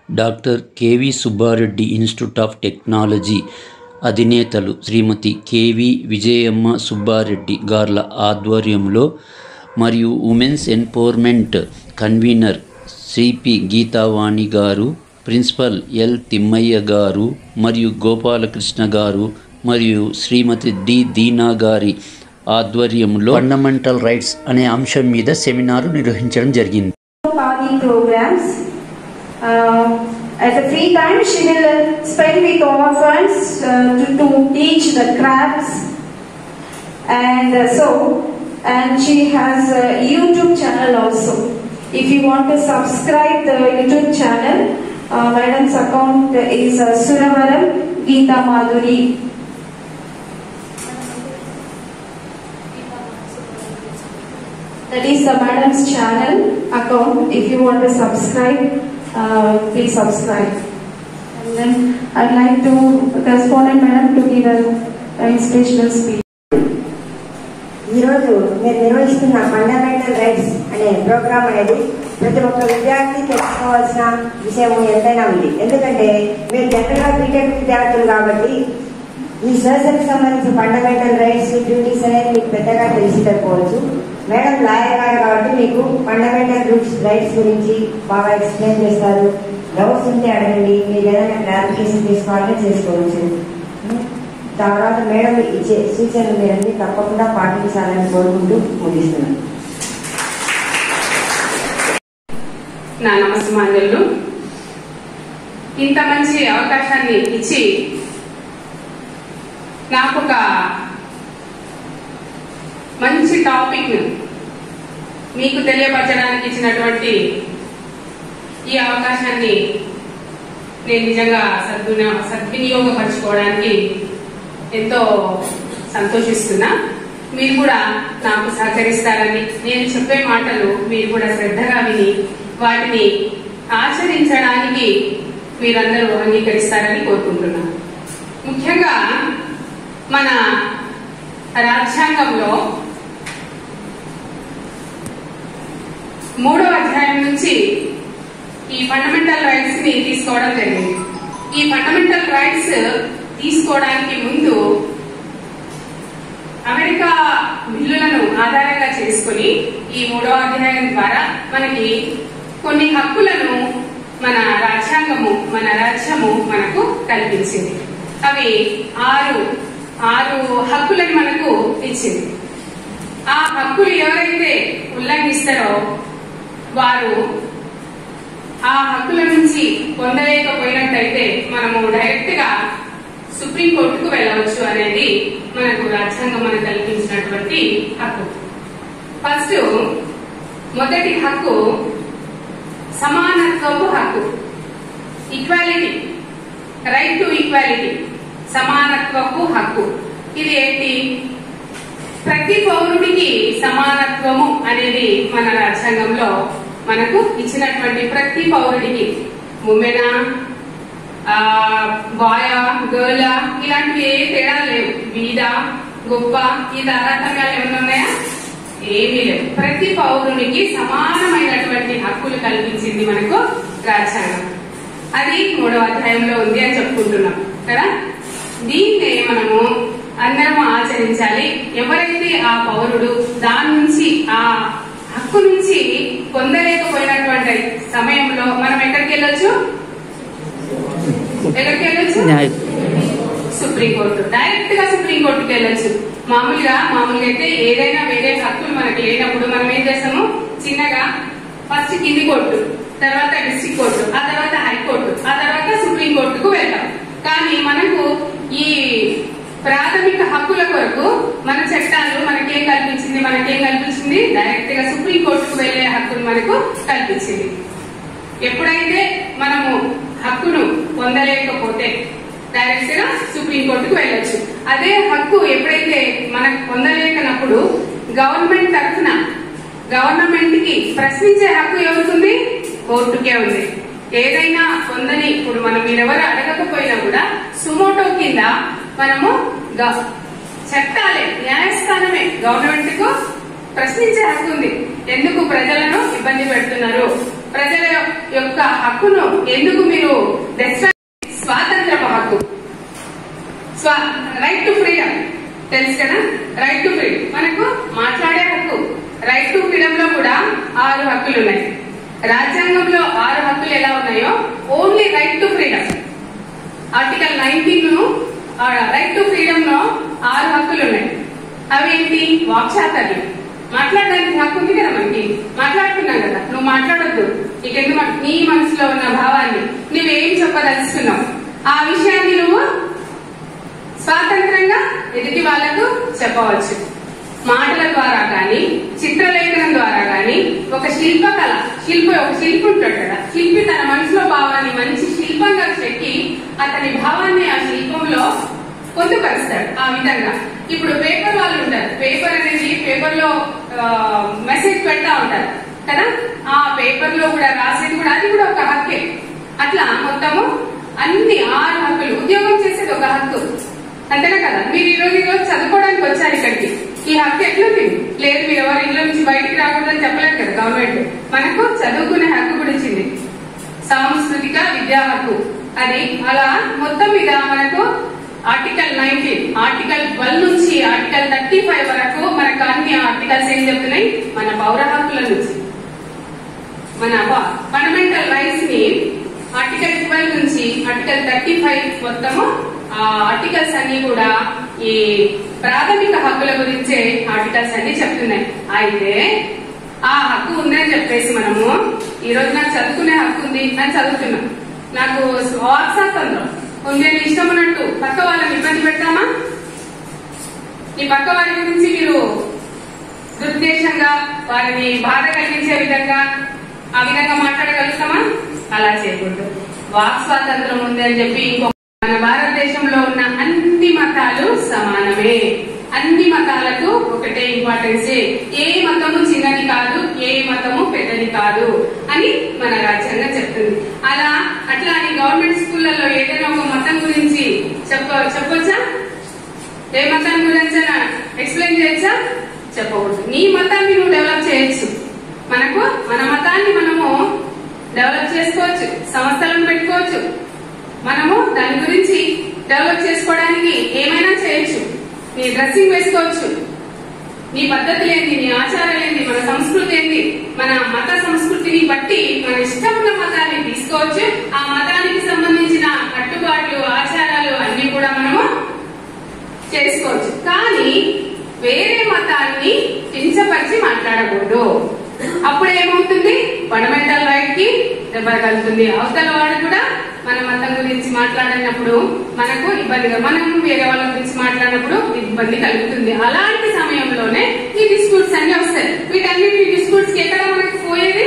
Doctor K V Subbareddy institute of technology అధినేతలు Shrimati K V Vijayamma Subbareddy గార్ల ఆధ్వర్యంలో మరియు women's empowerment convener C P Geethavani garu, principal L Thimmaiah గారు మరియు గోపాలకృష్ణ గారు మరియు శ్రీమతి డి దీనా గారి ఆధ్వర్యంలో ఫండమెంటల్ రైట్స్ అనే అంశం మీద సెమినార్ నిర్వహించడం జరిగింది. At the free time, she will spend with orphans to teach the crafts, and she has a YouTube channel also. If you want to subscribe the YouTube channel, madam's account is Suravaram Geeta Madhuri. That is the madam's channel account. If you want to subscribe, please subscribe. And then I'd like to correspondent madam to give an inspirational speech. ఈరోజు నేను నిర్వహిస్తున్న fundamental rights అనే programme అనేది ప్రతి ఒక్క విద్యార్థి తెలుసుకోవాల్సిన విషయం ఎంతైనా ఉంది. ఎందుకంటే మీరు జనరల్గా బీటెక్ విద్యార్థులు కాబట్టి ఈ సోషల్కి సంబంధించిన ఫండమెంటల్ రైట్స్ డ్యూటీస్ అనేది మీకు పెద్దగా తెలిసిపోవచ్చు. మేడం లాయర్ గారు కాబట్టి మీకు ఫండమెంటల్ రైట్స్ గురించి బాగా ఎక్స్ప్లెయిన్ చేస్తారు. డౌట్స్ ఉంటే అడగండి, మీరు ఏదైనా క్లారిఫికేషన్ తీసుకోవాలని చేసుకోవచ్చు. తర్వాత మేడం ఇచ్చే సూచనలు మీరన్నీ తప్పకుండా పాటించాలని కోరుకుంటూ ముగిస్తున్నాను. నా నమస్కారాలు. ఇంత మంచి అవకాశాన్ని ఇచ్చి నాకు ఒక మంచి టాపిక్ మీకు తెలియపరచడానికి ఇచ్చినటువంటి ఈ అవకాశాన్ని నేను నిజంగా సద్వినియోగపరచుకోవడానికి ఎంతో సంతోషిస్తున్నా. మీరు కూడా నాకు సహకరిస్తారని, నేను చెప్పే మాటలు మీరు కూడా శ్రద్ధగా విని వాటిని ఆచరించడానికి మీరందరూ అంగీకరిస్తారని కోరుకుంటున్నాను. ముఖ్యంగా మన రాజ్యాంగంలో 3వ అధ్యాయం నుంచి ఈ ఫండమెంటల్ రైట్స్ ని తీసుకోవడం జరిగింది. ఈ ఫండమెంటల్ రైట్స్ తీసుకోవడానికి ముందు అమెరికా బిల్లులను ఆధారంగా చేసుకుని ఈ 3వ అధ్యాయం ద్వారా మనకి కొన్ని హక్కులను మన రాజ్యాంగము, మన రాజ్యము మనకు కల్పించింది. అవి ఆరు హక్కులను మనకు ఇచ్చింది. ఆ హక్కులు ఎవరైతే ఉల్లంఘిస్తారో వారు ఆ హక్కుల నుంచి పొందలేకపోయినట్టయితే మనము డైరెక్ట్ గా సుప్రీంకోర్టుకు వెళ్ళవచ్చు అనేది మనకు రాజ్యాంగం మనకు కల్పించినటువంటి హక్కు. ఫస్ట్ మొదటి హక్కు సమానత్వపు హక్కు, ఈక్వాలిటీ, రైట్ టు ఈక్వాలిటీ, సమానత్వపు హక్కు. ఇది ఏంటి? ప్రతి పౌరుడికి సమానత్వము అనేది మన రాజ్యాంగంలో మనకు ఇచ్చినటువంటి ప్రతి పౌరుడికి, ఉమెనా, బాయా, గర్లా ఇలాంటివి ఏ తేడా లేవు. బీద, గొప్ప ఈ తారతమ్యాలు ఏమైనా ఉన్నాయా? ఏమీ లేవు. ప్రతి పౌరునికి సమానమైనటువంటి హక్కులు కల్పించింది మనకు రాజ్యాంగం. అది 3వ అధ్యాయంలో ఉంది అని చెప్పుకుంటున్నాం కదా. దీన్నే మనము అందరము ఆచరించాలి. ఎవరైతే ఆ పౌరుడు దాని నుంచి ఆ హక్కు నుంచి పొందలేకపోయినటువంటి సమయంలో మనం ఎక్కడికి వెళ్ళొచ్చు? సుప్రీంకోర్టు. డైరెక్ట్ గా సుప్రీంకోర్టుకి వెళ్ళొచ్చు. మామూలుగా అయితే ఏదైనా వేరే హక్కులు మనకి లేనప్పుడు మనం ఏం చేస్తాము? చిన్నగా ఫస్ట్ కింది కోర్టు, తర్వాత డిస్ట్రిక్ట్ కోర్టు, ఆ తర్వాత హైకోర్టు, ఆ తర్వాత సుప్రీంకోర్టుకు వెళ్తాం. కానీ మనకు ఈ ప్రాథమిక హక్కుల కొరకు మన చట్టాలు మనకేం కల్పించింది? డైరెక్ట్ గా సుప్రీంకోర్టుకు వెళ్లే హక్కును మనకు కల్పించింది. ఎప్పుడైతే మనము హక్కును పొందలేకపోతే డైరెక్ట్ గా సుప్రీంకోర్టుకు వెళ్ళొచ్చు. అదే హక్కు ఎప్పుడైతే మనకు పొందలేకనప్పుడు గవర్నమెంట్ తరఫున గవర్నమెంట్ కి ప్రశ్నించే హక్కు ఎవరుంది? కోర్టుకే ఉంది. ఏదైనా పొందని ఇప్పుడు మనం మీరెవరు అడగకపోయినా కూడా సుమోటో కింద మనము చట్టాలే, న్యాయస్థానమే గవర్నమెంట్ కు ప్రశ్నించే హక్కు ఉంది. ఎందుకు ప్రజలను ఇబ్బంది పెడుతున్నారు, ప్రజల యొక్క హక్కును ఎందుకు మీరు స్వాతంత్రపు హక్కు, రైట్ టు ఫ్రీడమ్ తెలుసు కదా, రైట్ టు ఫ్రీడమ్ మనకు మాట్లాడే హక్కు. రైట్ టు ఫ్రీడమ్ లో కూడా 6 హక్కులు ఉన్నాయి. రాజ్యాంగంలో 6 హక్కులు ఎలా ఉన్నాయో only right to freedom article 19 right to freedom లో 6 హక్కులు ఉన్నాయి. అవి ఏంటి? వాక్చాతుర్యం, మాట్లాడడానికి హక్కు ఉంది కదా మనకి, మాట్లాడుతున్నాం కదా, నువ్వు మాట్లాడొద్దు, నీకెందుకు నీ మనసులో ఉన్న భావాన్ని నువ్వేం చెప్పదలుచుకున్నావు ఆ విషయాన్ని నువ్వు స్వాతంత్రంగా ఎదుటి వాళ్లకు చెప్పవచ్చు. మాటల ద్వారా కానీ, చిత్రలేఖనం ద్వారా కానీ, ఒక శిల్పకళ, ఒక శిల్పి ఉంటాడు కదా, శిల్పి తన మనసులో భావాన్ని మంచి శిల్పంగా చెక్కి అతని భావాన్ని ఆ శిల్పంలో పొందుపరుస్తాడు. ఆ విధంగా ఇప్పుడు పేపర్ వాళ్ళు ఉంటారు, పేపర్ అనేది పేపర్ లో మెసేజ్ పెడతా ఉంటారు కదా, ఆ పేపర్ లో కూడా రాసేది కూడా అది కూడా ఒక హక్కే. అట్లా మొత్తము అన్ని 6 హక్కులు. ఉద్యోగం చేసేది ఒక హక్కు, అంతేనా కదా. మీరు ఈరోజు చదువుకోవడానికి వచ్చారు ఇక్కడికి, ఈ హక్కు ఎట్లుంది? లేదు, మీరు ఎవరు ఇంట్లో నుంచి బయటికి రాకూడదని చెప్పలేదు కదా గవర్నమెంట్. మనకు చదువుకునే హక్కు కూడా ఇచ్చింది, సాంస్కృతిక విద్యా హక్కు. అది అలా మొత్తం మీద మనకు ఆర్టికల్ 19, ఆర్టికల్ 12 నుంచి ఆర్టికల్ 35 వరకు మనకు అన్ని ఆర్టికల్స్ ఏం చెప్తున్నాయి? మన పౌర హక్కుల నుంచి, మన ఫండమెంటల్ రైట్స్ ని ఆర్టికల్ 12 నుంచి ఆర్టికల్ 35 మొత్తము ఆ ఆర్టికల్స్ అన్ని కూడా ఈ ప్రాథమిక హక్కుల గురించే ఆర్టికల్స్ అన్ని చెప్తున్నాయి. అయితే ఆ హక్కు ఉందని చెప్పేసి మనము ఈ రోజు నాకు చదువుకునే హక్కు ఉంది అని చదువుతున్నాం, నాకు వాక్ స్వాతంత్రం ఉంది అని ఇష్టం ఉన్నట్టు పక్క వాళ్ళని ఇబ్బంది పెడతామా? ఈ పక్క వారి గురించి మీరు దురుద్దేశంగా వారిని బాధ కలిగించే విధంగా ఆ విధంగా మాట్లాడగలుగుతామా? అలా చేయకూడదు. వాక్ స్వాతంత్రం ఉంది అని చెప్పి ఇంకో మన భారతదేశంలో ఉన్న అన్ని మతాలు సమానమే, అన్ని మతాలకు ఒకటే ఇంపార్టెన్స్. ఏ మతము చిన్నది కాదు, ఏ మతము పెద్దది కాదు అని మన రాజ్యాంగం చెప్తుంది. అట్లా అని గవర్నమెంట్ స్కూళ్లలో ఏదైనా ఒక మతం గురించి చెప్పొచ్చా? ఏ మతం గురించి ఎక్స్ప్లెయిన్ చేయొచ్చా? చెప్పకూడదు. నీ మతాన్ని నువ్వు డెవలప్ చేయొచ్చు, మన మతాన్ని మనము డెవలప్ చేసుకోవచ్చు, సంస్థలను పెట్టుకోవచ్చు, మనము దాని గురించి డెవలప్ చేసుకోవడానికి ఏమైనా చేయొచ్చు. నీ డ్రెస్సింగ్ వేసుకోవచ్చు, నీ పద్ధతులు ఏంది, నీ ఆచారాలు ఏంది, మన సంస్కృతి ఏంది, మన మత సంస్కృతిని బట్టి మన ఇష్టమున్న మతాన్ని తీసుకోవచ్చు. ఆ మతానికి సంబంధించిన కట్టుబాట్లు, ఆచారాలు అన్ని కూడా మనము చేసుకోవచ్చు. కానీ వేరే మతాన్ని కించపరిచి మాట్లాడకూడదు. అప్పుడు ఏమవుతుంది? ఫండమెంటల్ రైట్ కి దెబ్బ కలుగుతుంది. అవతల వాడు కూడా మన మతం గురించి మాట్లాడినప్పుడు మనకు ఇబ్బందిగా, మనం వేరే వాళ్ళ గురించి మాట్లాడినప్పుడు ఇబ్బంది కలుగుతుంది. అలాంటి సమయంలోనే ఈ డిస్ప్యూట్స్ అన్ని వస్తాయి. వీటన్నిటి డిస్ప్యూట్స్ కి ఎక్కడ మనకు పోయేది?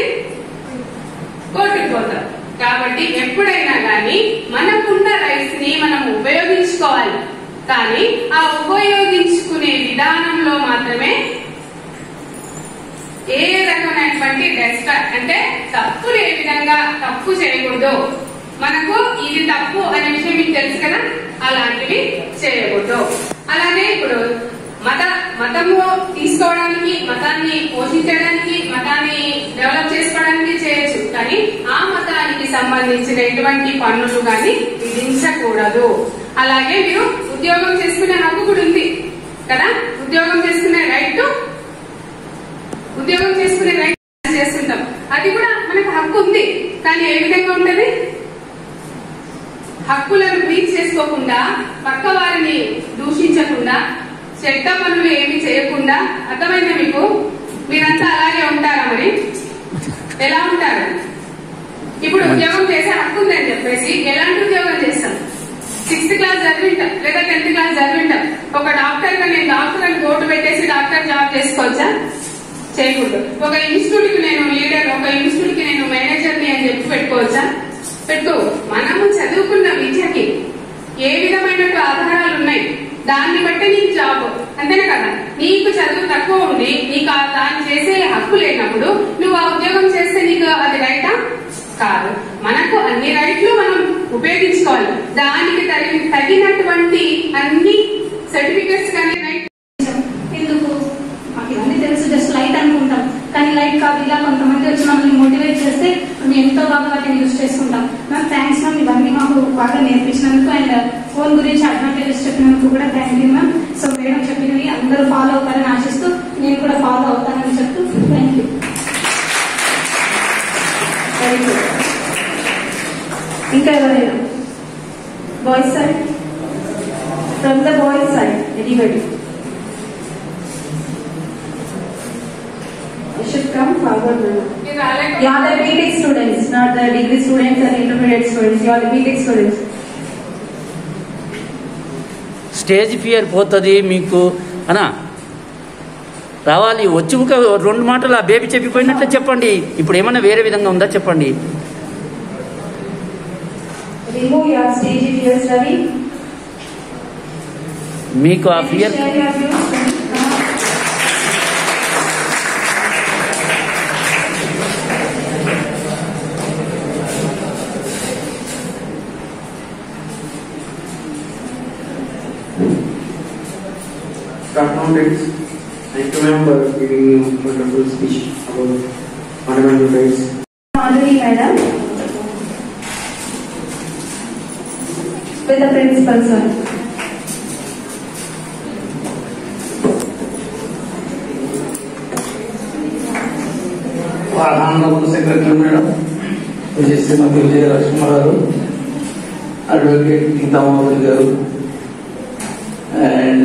కోర్టుకు పోతాం. కాబట్టి ఎప్పుడైనా కానీ మనకున్న రైట్స్ ని మనం ఉపయోగించుకోవాలి. కానీ ఆ ఉపయోగించుకునే విధానంలో మాత్రమే ఏ రకమైనటువంటి డెస్ట్రాక్ట్ అంటే తప్పులు ఏ విధంగా తప్పు చేయకూడదు. మనకు ఇది తప్పు అనే విషయం మీకు తెలుసు కదా, అలాంటివి చేయకూడదు. అలాగే ఇప్పుడు మతము తీసుకోవడానికి, మతాన్ని పోషించడానికి, మతాన్ని డెవలప్ చేసుకోవడానికి చేయొచ్చు. కానీ ఆ మతానికి సంబంధించిన ఎటువంటి పన్నులు కానీ విధించకూడదు. అలాగే మీరు ఉద్యోగం చేసుకునే హక్కు కూడా ఉంది కదా, ఉద్యోగం చేసుకునే రైట్ చేస్తుంటాం, అది కూడా మనకు హక్కు ఉంది. కానీ ఏ విధంగా ఉంటది? హక్కులను బ్రీచ్ చేసుకోకుండా, పక్క వారిని దూషించకుండా, చెడ్డ పనులు ఏమి చేయకుండా. అర్థమైందా మీకు? మీరంతా అలాగే ఉంటారా? మరి ఎలా ఉంటారు? ఇప్పుడు ఉద్యోగం చేసే హక్కు ఉందని చెప్పేసి ఎలాంటి ఉద్యోగం చేస్తాం? 6th క్లాస్ చదివింటాం లేదా 10th క్లాస్ చదివింటాం. ఒక డాక్టర్ గా నేను డాక్టర్ అని బోర్డు పెట్టేసి డాక్టర్ జాబ్ చేసుకోవచ్చా? చేయకూడదు. ఒక ఇన్స్టిట్యూట్ కి నేను లీడర్, ఒక ఇన్స్టిట్యూట్ కి నేను మేనేజర్ని అని చెప్పి పెట్టుకోవచ్చా? పెట్టు. మనము చదువుకున్న విద్యకి ఏ విధమైన ఆధారాలు ఉన్నాయి, దాన్ని బట్టి నీకు జాబ్, అంతేనా కదా. నీకు చదువు తక్కువ ఉండి నీకు దాన్ని చేసే హక్కు లేనప్పుడు నువ్వు ఆ ఉద్యోగం చేస్తే నీకు అది రైటా? కాదు. మనకు అన్ని రైట్లు మనం ఉపయోగించుకోవాలి. దానికి తగినటువంటి అన్ని సర్టిఫికెట్స్ కానీ రైట్. ఎందుకు మాకు ఇవన్నీ తెలుసు, జస్ట్ లైట్ అనుకుంటాం. కానీ లైట్ కాదు. ఇలా కొంతమంది వచ్చి మనల్ని మోటివేట్ చేస్తే మేము యూజ్ చేసుకుంటాం. మ్యామ్ థ్యాంక్స్ మ్యామ్, ఇవన్నీ మాకు బాగా నేర్పించినందుకు అండ్ ఫోన్ గురించి అడ్వాంటేజెస్ చెప్పినందుకు కూడా thank you ma'am. So madam చెప్పినవి అందరూ ఫాలో అవుతారని ఆశిస్తూ నేను కూడా ఫాలో అవుతానని చెప్తూ థ్యాంక్ యూ. ఇంకా ఎవరైనా boys side, from the boys side anybody should come forward. You are the BTech students, not the degree students and intermediate students. You are the BTech students. Stage fear పోతుంది మీకు అనా రావాలి. వచ్చి ఒక 2 మాటలు ఆ బేబీ చెప్పిపోయినట్లే చెప్పండి. ఇప్పుడు ఏమన్నా వేరే విధంగా ఉందా చెప్పండి. Remove your stage fears, Ravi. మీకు ఆ fear Students, thank you ma'am for giving me a wonderful speech about fundamental rights. Madhuri madam, with the principal sir. Our honorable secretary madam, which is Srimati Vijaya Lakshmi garu, Advocate Geeta Madhuri garu, and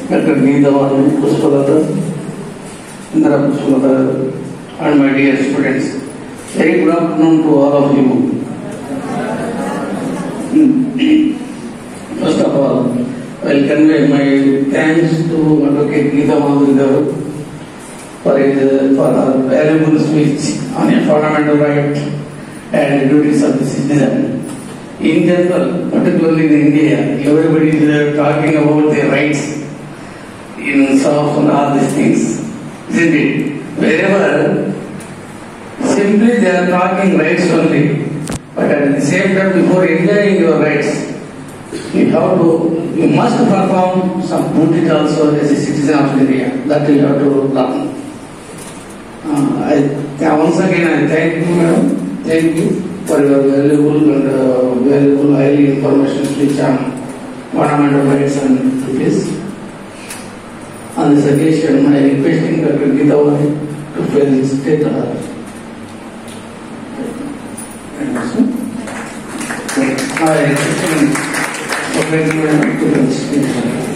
Dr. Geeta Madhuri, Pushpalata, Indra Pushpalata, and my dear students. Very good afternoon to all of you. First of all, I will convey my thanks to Advocate Geeta Madhuri garu for her valuable speech on a fundamental right and duties of the citizen. In general, particularly in India, everybody is talking about their rights in SOF and all these things, isn't it? Wherever, simply they are talking rights only, but at the same time, before enjoying your rights, you must perform some duties also as a citizen of India. That you have to learn. Once again, I thank you, madam. Thank you for your valuable and highly information speech on fundamental rights and duties. On this occasion, I am requesting Dr. Geeta Madhuri to felicitate her. I am requesting Dr. Geeta Madhuri to felicitate her.